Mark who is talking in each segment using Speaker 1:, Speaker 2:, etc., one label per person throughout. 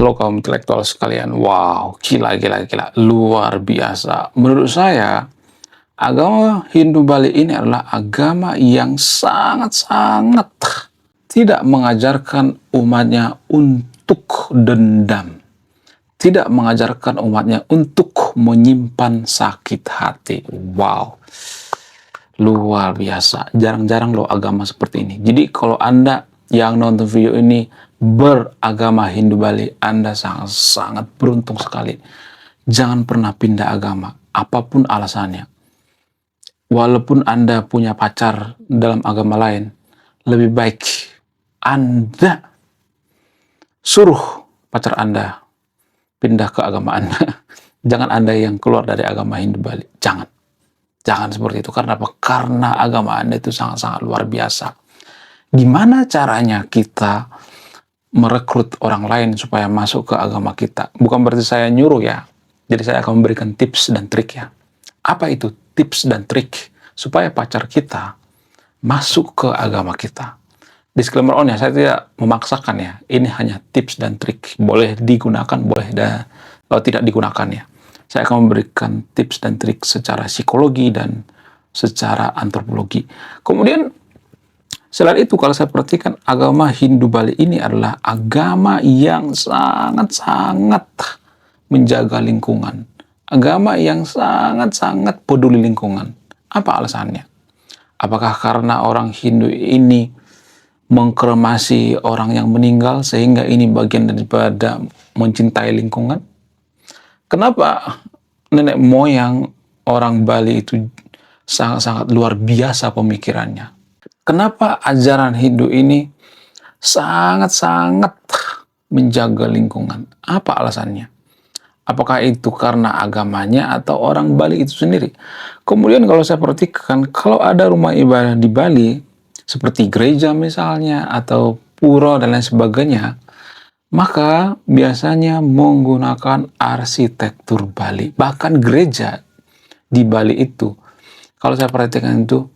Speaker 1: Lo kaum intelektual sekalian, wow, gila, gila, gila, luar biasa. Menurut saya, agama Hindu Bali ini adalah agama yang sangat-sangat tidak mengajarkan umatnya untuk dendam. Tidak mengajarkan umatnya untuk menyimpan sakit hati. Wow, luar biasa. Jarang-jarang loh agama seperti ini. Jadi kalau Anda yang nonton video ini beragama Hindu Bali, Anda sangat beruntung sekali. Jangan pernah pindah agama, apapun alasannya. Walaupun Anda punya pacar dalam agama lain, lebih baik Anda suruh pacar Anda pindah ke agama Anda. Jangan Anda yang keluar dari agama Hindu Bali. Jangan seperti itu. Karena apa? Karena agama Anda itu sangat-sangat luar biasa. Gimana caranya kita merekrut orang lain supaya masuk ke agama kita? Bukan berarti saya nyuruh ya. Jadi saya akan memberikan tips dan trik ya. Apa itu tips dan trik supaya pacar kita masuk ke agama kita? Disclaimer on ya, saya tidak memaksakan ya. Ini hanya tips dan trik. Boleh digunakan, boleh tidak digunakan ya. Saya akan memberikan tips dan trik secara psikologi dan secara antropologi. Kemudian selain itu, kalau saya perhatikan, agama Hindu Bali ini adalah agama yang sangat-sangat menjaga lingkungan. Agama yang sangat-sangat peduli lingkungan. Apa alasannya? Apakah karena orang Hindu ini mengkremasi orang yang meninggal sehingga ini bagian daripada mencintai lingkungan? Kenapa nenek moyang orang Bali itu sangat-sangat luar biasa pemikirannya? Kenapa ajaran Hindu ini sangat-sangat menjaga lingkungan? Apa alasannya? Apakah itu karena agamanya atau orang Bali itu sendiri? Kemudian kalau saya perhatikan, kalau ada rumah ibadah di Bali, seperti gereja misalnya, atau pura dan lain sebagainya, maka biasanya menggunakan arsitektur Bali. Bahkan gereja di Bali itu, kalau saya perhatikan itu,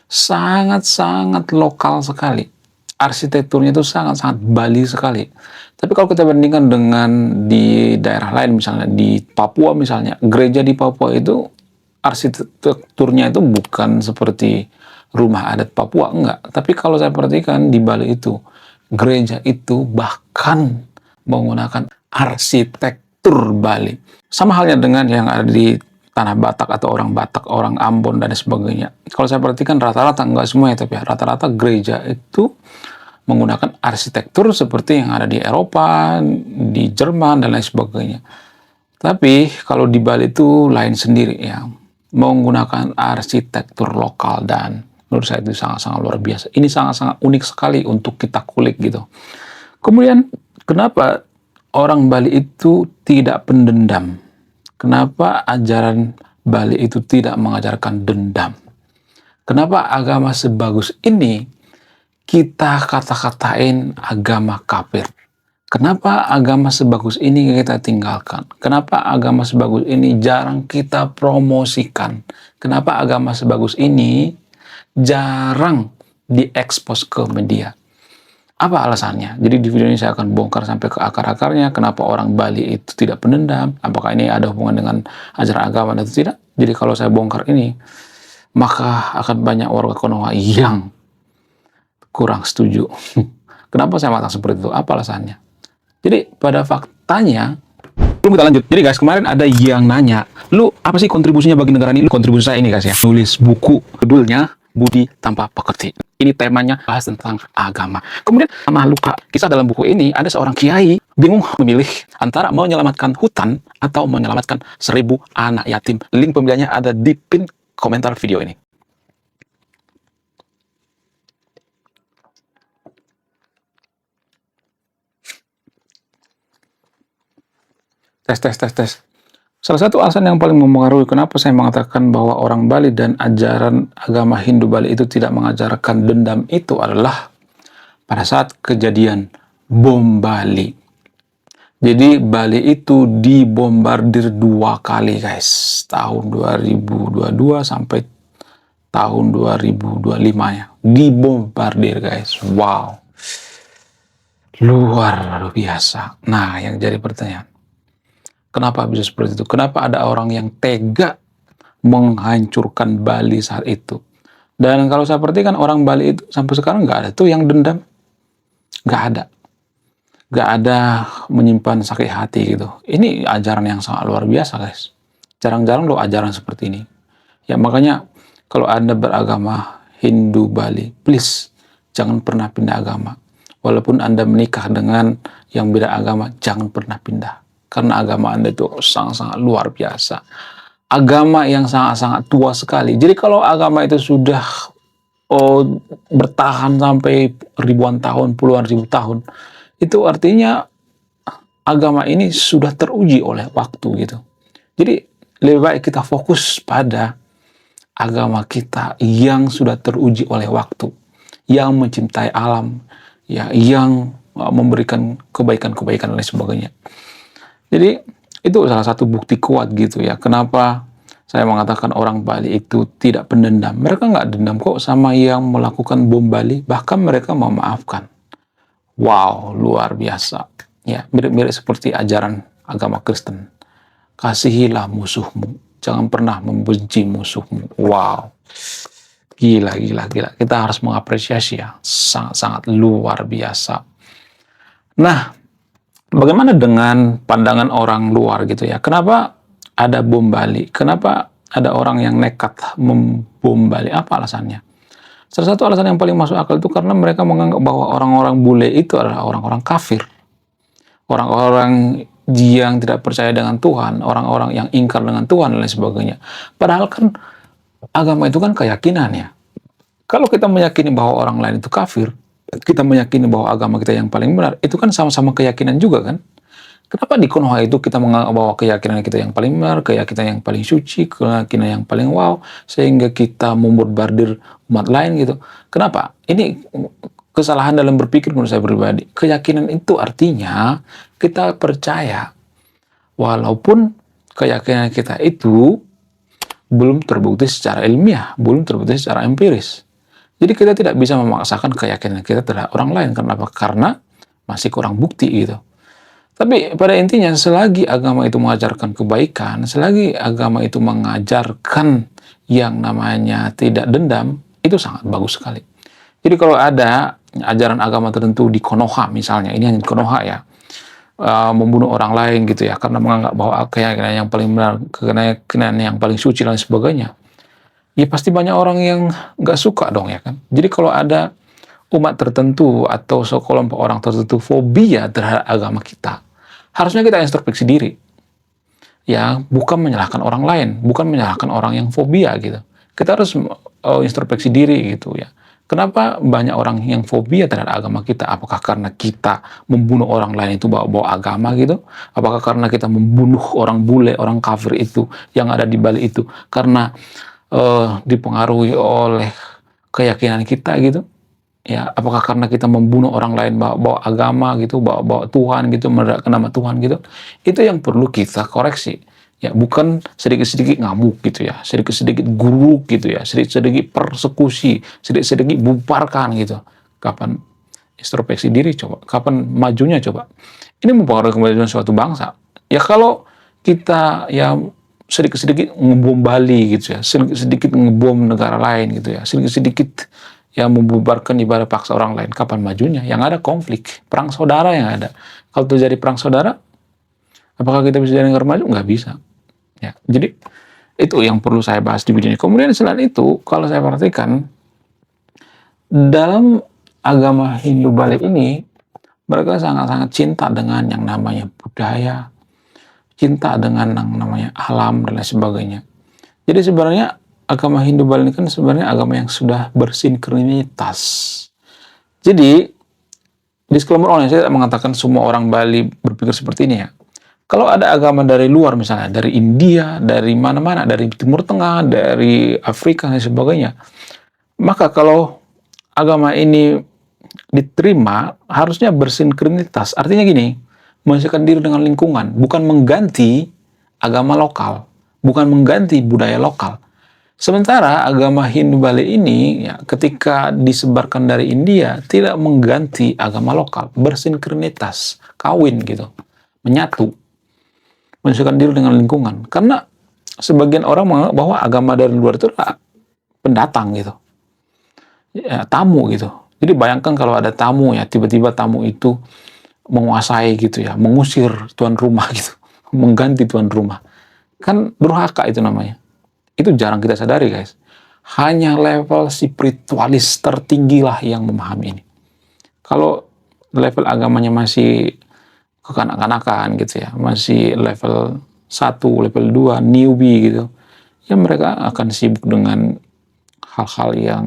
Speaker 1: sangat-sangat lokal sekali. Arsitekturnya itu sangat-sangat Bali sekali. Tapi kalau kita bandingkan dengan di daerah lain, misalnya di Papua misalnya, gereja di Papua itu arsitekturnya itu bukan seperti rumah adat Papua, enggak. Tapi kalau saya perhatikan di Bali itu, gereja itu bahkan menggunakan arsitektur Bali. Sama halnya dengan yang ada di tanah Batak atau orang Batak, orang Ambon dan sebagainya. Kalau saya perhatikan rata-rata, enggak semua ya, tapi rata-rata gereja itu menggunakan arsitektur seperti yang ada di Eropa, di Jerman dan lain sebagainya. Tapi kalau di Bali itu lain sendiri ya, menggunakan arsitektur lokal, dan menurut saya itu sangat-sangat luar biasa. Ini sangat-sangat unik sekali untuk kita kulik gitu. Kemudian kenapa orang Bali itu tidak pendendam? Kenapa ajaran Bali itu tidak mengajarkan dendam? Kenapa agama sebagus ini kita kata-katain agama kafir? Kenapa agama sebagus ini kita tinggalkan? Kenapa agama sebagus ini jarang kita promosikan? Kenapa agama sebagus ini jarang diekspos ke media? Apa alasannya? Jadi di video ini saya akan bongkar sampai ke akar-akarnya. Kenapa orang Bali itu tidak pendendam? Apakah ini ada hubungan dengan ajaran agama atau tidak? Jadi kalau saya bongkar ini, maka akan banyak warga Konoha yang kurang setuju. Kenapa saya mengatakan seperti itu? Apa alasannya? Jadi pada faktanya, belum kita lanjut. Jadi guys, kemarin ada yang nanya, lu apa sih kontribusinya bagi negara ini? Lu kontribusi saya ini guys ya, nulis buku, judulnya Budi Tanpa Pekerti. Ini temanya bahas tentang agama. Kemudian sama luka, kisah dalam buku ini ada seorang kiai bingung memilih antara menyelamatkan hutan atau menyelamatkan 1000 anak yatim. Link pembeliannya ada di pin komentar video ini. Tes. Salah satu alasan yang paling mempengaruhi kenapa saya mengatakan bahwa orang Bali dan ajaran agama Hindu Bali itu tidak mengajarkan dendam itu adalah pada saat kejadian bom Bali. Jadi Bali itu dibombardir 2 kali guys, tahun 2022 sampai tahun 2025 ya, dibombardir guys. Wow, luar biasa. Nah, yang jadi pertanyaan, kenapa bisa seperti itu? Kenapa ada orang yang tega menghancurkan Bali saat itu? Dan kalau saya perhatikan orang Bali itu sampai sekarang nggak ada tuh yang dendam, nggak ada. Nggak ada menyimpan sakit hati gitu. Ini ajaran yang sangat luar biasa, guys. Jarang-jarang loh ajaran seperti ini. Ya makanya kalau Anda beragama Hindu Bali, please jangan pernah pindah agama. Walaupun Anda menikah dengan yang beda agama, jangan pernah pindah. Karena agama Anda itu sangat-sangat luar biasa. Agama yang sangat-sangat tua sekali. Jadi kalau agama itu sudah bertahan sampai ribuan tahun, puluhan ribu tahun, itu artinya agama ini sudah teruji oleh waktu gitu. Jadi lebih baik kita fokus pada agama kita yang sudah teruji oleh waktu, yang mencintai alam, ya, yang memberikan kebaikan-kebaikan dan lain sebagainya. Jadi itu salah satu bukti kuat gitu ya. Kenapa saya mengatakan orang Bali itu tidak pendendam. Mereka nggak dendam kok sama yang melakukan bom Bali. Bahkan mereka memaafkan. Wow, luar biasa. Ya, mirip-mirip seperti ajaran agama Kristen. Kasihilah musuhmu. Jangan pernah membenci musuhmu. Wow. Gila, gila, gila. Kita harus mengapresiasi ya. Sangat-sangat luar biasa. Nah, bagaimana dengan pandangan orang luar gitu ya? Kenapa ada bom Bali? Kenapa ada orang yang nekat membom Bali? Apa alasannya? Salah satu alasan yang paling masuk akal itu karena mereka menganggap bahwa orang-orang bule itu adalah orang-orang kafir. Orang-orang yang tidak percaya dengan Tuhan, orang-orang yang ingkar dengan Tuhan dan lain sebagainya. Padahal kan agama itu kan keyakinan ya. Kalau kita meyakini bahwa orang lain itu kafir, kita meyakini bahwa agama kita yang paling benar, itu kan sama-sama keyakinan juga kan? Kenapa di Konoha itu kita menganggap bahwa keyakinan kita yang paling benar, keyakinan yang paling suci, keyakinan yang paling wow, sehingga kita membombardir umat lain gitu? Kenapa? Ini kesalahan dalam berpikir menurut saya pribadi. Keyakinan itu artinya kita percaya, walaupun keyakinan kita itu belum terbukti secara ilmiah, belum terbukti secara empiris. Jadi kita tidak bisa memaksakan keyakinan kita terhadap orang lain. Kenapa? Karena masih kurang bukti gitu. Tapi pada intinya selagi agama itu mengajarkan kebaikan, selagi agama itu mengajarkan yang namanya tidak dendam, itu sangat bagus sekali. Jadi kalau ada ajaran agama tertentu di Konoha misalnya, ini hanya di Konoha ya, membunuh orang lain gitu ya, karena menganggap bahwa keyakinan yang paling benar, keyakinan yang paling suci dan sebagainya, ya pasti banyak orang yang nggak suka dong ya kan. Jadi kalau ada umat tertentu atau sekelompok orang tertentu fobia terhadap agama kita, harusnya kita introspeksi diri. Ya, bukan menyalahkan orang lain, bukan menyalahkan orang yang fobia gitu. Kita harus introspeksi diri gitu ya. Kenapa banyak orang yang fobia terhadap agama kita? Apakah karena kita membunuh orang lain itu bawa-bawa agama gitu? Apakah karena kita membunuh orang bule, orang kafir itu yang ada di Bali itu karena dipengaruhi oleh keyakinan kita gitu? Ya, apakah karena kita membunuh orang lain bawa agama gitu, bawa Tuhan gitu, mendaratkan nama Tuhan gitu? Itu yang perlu kita koreksi. Ya, bukan sedikit-sedikit ngamuk gitu ya, sedikit-sedikit guruk gitu ya, sedikit-sedikit persekusi, sedikit-sedikit bubarkan gitu. Kapan introspeksi diri coba? Kapan majunya coba? Ini mempengaruhi kemajuan suatu bangsa. Ya kalau kita ya sedikit-sedikit ngebom Bali gitu ya, sedikit-sedikit ngebom negara lain gitu ya, sedikit-sedikit yang membubarkan ibadah paksa orang lain, kapan majunya? Yang ada konflik, perang saudara yang ada. Kalau terjadi perang saudara, apakah kita bisa jadi negara maju? Nggak bisa. Ya, jadi itu yang perlu saya bahas di video ini. Kemudian selain itu, kalau saya perhatikan, dalam agama Hindu Bali ini, mereka sangat-sangat cinta dengan yang namanya budaya, cinta dengan yang namanya alam, dan lain sebagainya. Jadi sebenarnya agama Hindu Bali ini kan sebenarnya agama yang sudah bersinkronitas. Jadi, disclaimer awalnya saya tidak mengatakan semua orang Bali berpikir seperti ini ya. Kalau ada agama dari luar misalnya, dari India, dari mana-mana, dari Timur Tengah, dari Afrika dan sebagainya, maka kalau agama ini diterima, harusnya bersinkronitas. Artinya gini, menyesuaikan diri dengan lingkungan, bukan mengganti agama lokal, bukan mengganti budaya lokal. Sementara agama Hindu Bali ini ya, ketika disebarkan dari India tidak mengganti agama lokal, bersinkronitas, kawin gitu, menyatu, menyesuaikan diri dengan lingkungan. Karena sebagian orang menganggap bahwa agama dari luar itu adalah pendatang gitu, ya, tamu gitu. Jadi bayangkan kalau ada tamu ya, tiba-tiba tamu itu menguasai gitu ya, mengusir tuan rumah gitu, mengganti tuan rumah. Kan durhaka itu namanya. Itu jarang kita sadari guys. Hanya level spiritualis tertinggi lah yang memahami ini. Kalau level agamanya masih kekanak-kanakan gitu ya, masih level 1, level 2, newbie gitu, ya mereka akan sibuk dengan hal-hal yang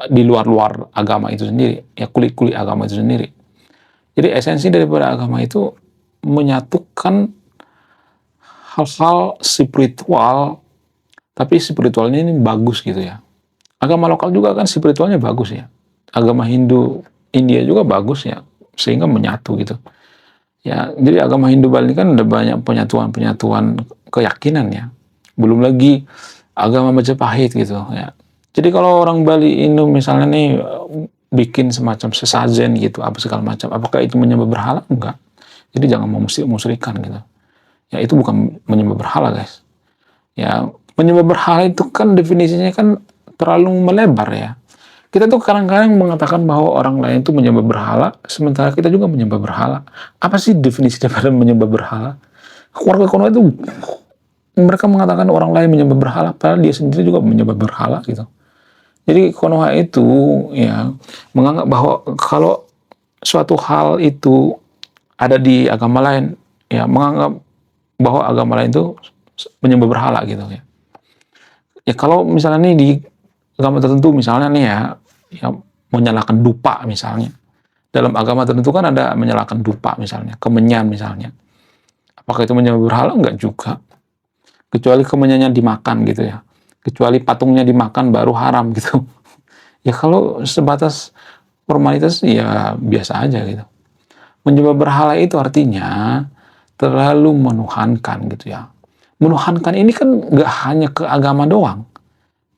Speaker 1: di luar-luar agama itu sendiri, ya kulit-kulit agama itu sendiri. Jadi esensi daripada agama itu menyatukan hal-hal spiritual, tapi spiritualnya ini bagus gitu ya. Agama lokal juga kan spiritualnya bagus ya. Agama Hindu India juga bagus ya, sehingga menyatu gitu. Ya, jadi agama Hindu Bali kan ada banyak penyatuan-penyatuan keyakinan ya. Belum lagi agama Majapahit gitu ya. Jadi kalau orang Bali Indo misalnya nih bikin semacam sesajen gitu, apa segala macam, apakah itu menyembah berhala? Enggak. Jadi jangan memusrikan gitu. Ya itu bukan menyembah berhala guys. Ya menyembah berhala itu kan definisinya kan terlalu melebar ya. Kita tuh kadang-kadang mengatakan bahwa orang lain itu menyembah berhala, sementara kita juga menyembah berhala. Apa sih definisi daripada menyembah berhala? Warga kuno itu mereka mengatakan orang lain menyembah berhala, padahal dia sendiri juga menyembah berhala gitu. Jadi Konoha itu ya menganggap bahwa kalau suatu hal itu ada di agama lain, ya menganggap bahwa agama lain itu menyembah berhala gitu ya. Ya kalau misalnya nih di agama tertentu misalnya nih ya menyalakan dupa misalnya. Dalam agama tertentu kan ada menyalakan dupa misalnya, kemenyan misalnya. Apakah itu menyembah berhala? Enggak juga. Kecuali kemenyannya dimakan gitu ya. Kecuali patungnya dimakan baru haram gitu. Ya kalau sebatas formalitas ya biasa aja gitu. Menyembah berhala itu artinya terlalu menuhankan gitu ya. Menuhankan ini kan nggak hanya ke agama doang.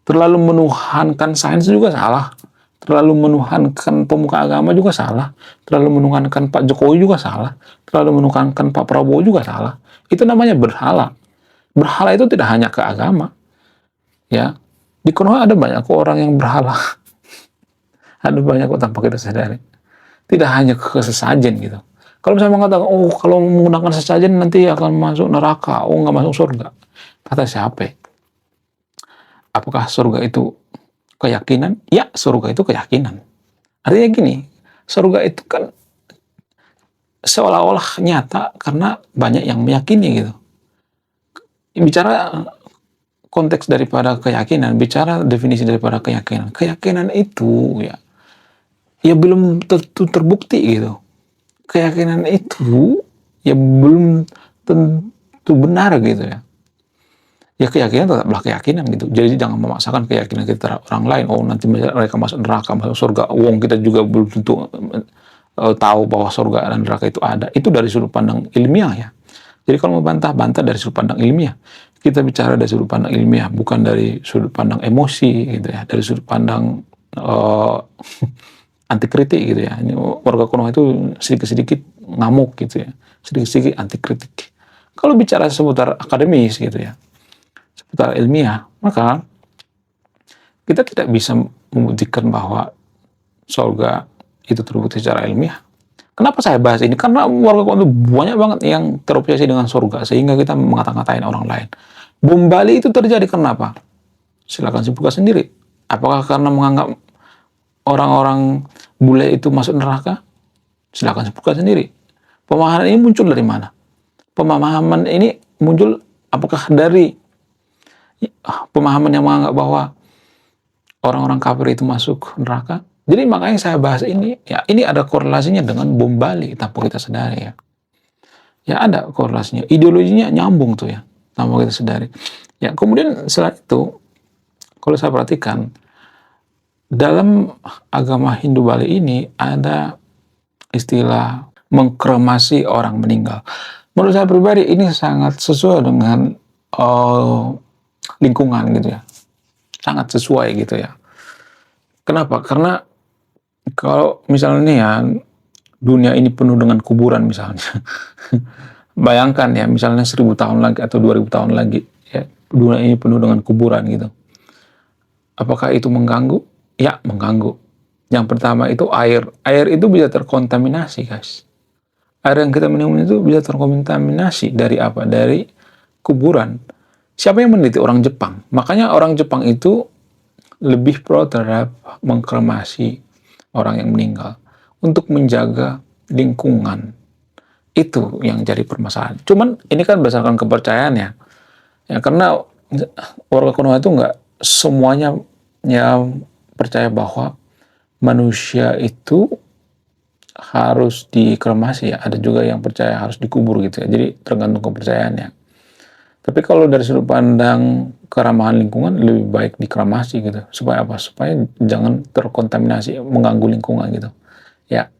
Speaker 1: Terlalu menuhankan sains juga salah. Terlalu menuhankan pemuka agama juga salah. Terlalu menuhankan Pak Jokowi juga salah. Terlalu menuhankan Pak Prabowo juga salah. Itu namanya berhala. Berhala itu tidak hanya ke agama. Ya, di Konoha ada banyak kok orang yang berhala. Ada banyak kok tanpa kita sadari. Tidak hanya ke sesajen gitu. Kalau misalnya mengatakan, oh kalau menggunakan sesajen nanti akan masuk neraka, oh nggak masuk surga. Kata siapa? Apakah surga itu keyakinan? Ya, surga itu keyakinan. Artinya gini, surga itu kan seolah-olah nyata karena banyak yang meyakini gitu. Bicara konteks daripada keyakinan, bicara definisi daripada keyakinan. Keyakinan itu ya belum tentu terbukti gitu. Keyakinan itu ya belum tentu benar gitu ya. Ya keyakinan tetaplah keyakinan gitu. Jadi jangan memaksakan keyakinan kita orang lain. Oh nanti mereka masuk neraka, masuk surga. Wong kita juga belum tentu tahu bahwa surga dan neraka itu ada. Itu dari sudut pandang ilmiah ya. Jadi kalau mau bantah dari sudut pandang ilmiah. Kita bicara dari sudut pandang ilmiah, bukan dari sudut pandang emosi gitu ya. Dari sudut pandang anti kritik gitu ya. Ini warga Konoha itu sedikit-sedikit ngamuk gitu ya. Sedikit-sedikit anti kritik. Kalau bicara seputar akademis gitu ya, seputar ilmiah, maka kita tidak bisa membuktikan bahwa surga itu terbukti secara ilmiah. Kenapa saya bahas ini? Karena warga Konoha itu banyak banget yang terobsesi dengan surga, sehingga kita mengata-ngatain orang lain. Bom Bali itu terjadi kenapa? Silakan buka sendiri. Apakah karena menganggap orang-orang bule itu masuk neraka? Silakan buka sendiri. Pemahaman ini muncul dari mana? Pemahaman ini muncul apakah dari pemahaman yang menganggap bahwa orang-orang kafir itu masuk neraka? Jadi makanya saya bahas ini, ya ini ada korelasinya dengan bom Bali tanpa kita sadari ya. Ya ada korelasinya, ideologinya nyambung tuh ya, tanpa kita sadari. Ya kemudian setelah itu, kalau saya perhatikan, dalam agama Hindu Bali ini ada istilah mengkremasi orang meninggal. Menurut saya pribadi ini sangat sesuai dengan lingkungan gitu ya. sangat sesuai gitu ya. Kenapa? Karena kalau misalnya nih ya, dunia ini penuh dengan kuburan misalnya. Bayangkan ya, misalnya 1000 tahun lagi atau 2000 tahun lagi, ya, dunia ini penuh dengan kuburan gitu. Apakah itu mengganggu? Ya, mengganggu. Yang pertama itu air. Air itu bisa terkontaminasi, guys. Air yang kita minum itu bisa terkontaminasi dari apa? Dari kuburan. Siapa yang meneliti? Orang Jepang. Makanya orang Jepang itu lebih pro terhadap mengkremasi orang yang meninggal untuk menjaga lingkungan. Itu yang jadi permasalahan. Cuman ini kan berdasarkan kepercayaan ya. Ya karena warga Konoha itu nggak semuanya ya percaya bahwa manusia itu harus dikremasi ya. Ada juga yang percaya harus dikubur gitu ya. Jadi tergantung kepercayaannya. Tapi kalau dari sudut pandang keramahan lingkungan lebih baik dikremasi gitu. Supaya apa? Supaya jangan terkontaminasi, mengganggu lingkungan gitu. Ya.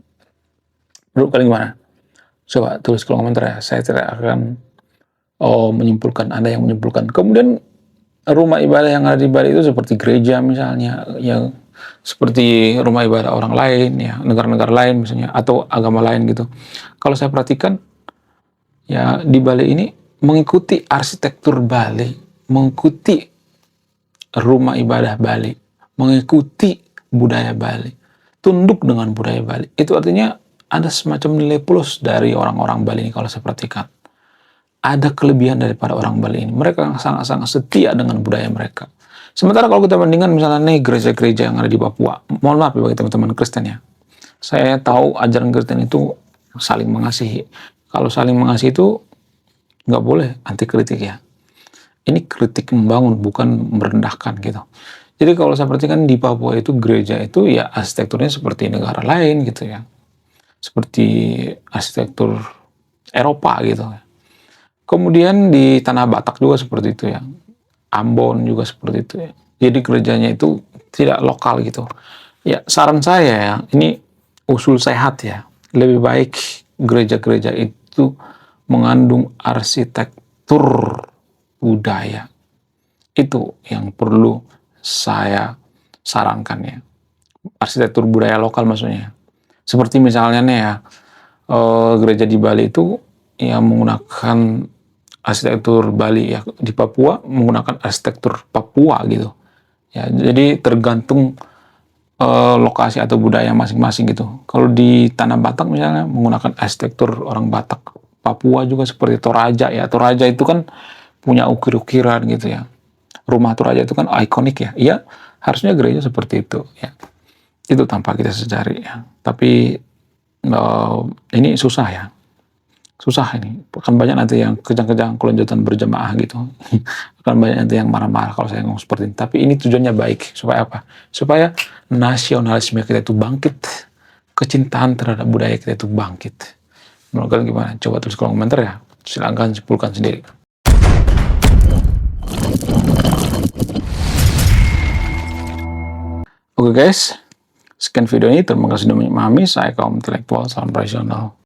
Speaker 1: Menurut kalian gimana? Coba tulis kolom komentar ya. Saya tidak akan menyimpulkan. Ada yang menyimpulkan. Kemudian rumah ibadah yang ada di Bali itu seperti gereja misalnya, yang seperti rumah ibadah orang lain ya, negara-negara lain misalnya, atau agama lain gitu. Kalau saya perhatikan ya di Bali ini mengikuti arsitektur Bali, mengikuti rumah ibadah Bali, mengikuti budaya Bali, tunduk dengan budaya Bali. Itu artinya ada semacam nilai plus dari orang-orang Bali ini kalau saya perhatikan. Ada kelebihan daripada orang Bali ini. Mereka sangat-sangat setia dengan budaya mereka. Sementara kalau kita bandingkan misalnya nih gereja-gereja yang ada di Papua, mohon maaf ya bagi teman-teman Kristen ya. Saya tahu ajaran Kristen itu saling mengasihi. Kalau saling mengasihi itu nggak boleh anti kritik ya. Ini kritik membangun, bukan merendahkan gitu. Jadi kalau saya perhatikan di Papua itu gereja itu ya arsitekturnya seperti negara lain gitu ya. Seperti arsitektur Eropa gitu ya. Kemudian di Tanah Batak juga seperti itu ya. Ambon juga seperti itu ya. Jadi gerejanya itu tidak lokal gitu. Ya saran saya ya, ini usul sehat ya. Lebih baik gereja-gereja itu mengandung arsitektur budaya. Itu yang perlu saya sarankan ya. Arsitektur budaya lokal maksudnya. Seperti misalnya nih ya, gereja di Bali itu yang menggunakan arsitektur Bali ya, di Papua menggunakan arsitektur Papua gitu ya. Jadi tergantung lokasi atau budaya masing-masing gitu. Kalau di Tanah Batak misalnya menggunakan arsitektur orang Batak. Papua juga seperti Toraja ya. Toraja itu kan punya ukir-ukiran gitu ya. Rumah Toraja itu kan ikonik ya. Iya, harusnya gereja seperti itu ya. Itu tanpa kita sadari ya. Tapi ini susah ya. Susah ini. Akan banyak nanti yang kejang-kejang kelanjutan berjamaah gitu. Akan banyak nanti yang marah-marah kalau saya ngomong seperti ini. Tapi ini tujuannya baik. Supaya apa? Supaya nasionalisme kita itu bangkit. Kecintaan terhadap budaya kita itu bangkit. Menurut kalian gimana? Coba tulis kolom komentar ya. Silahkan simpulkan sendiri. Oke guys. Sekian video ini. Terima kasih sudah memahami. Saya kaum intelektual. Salam rasional.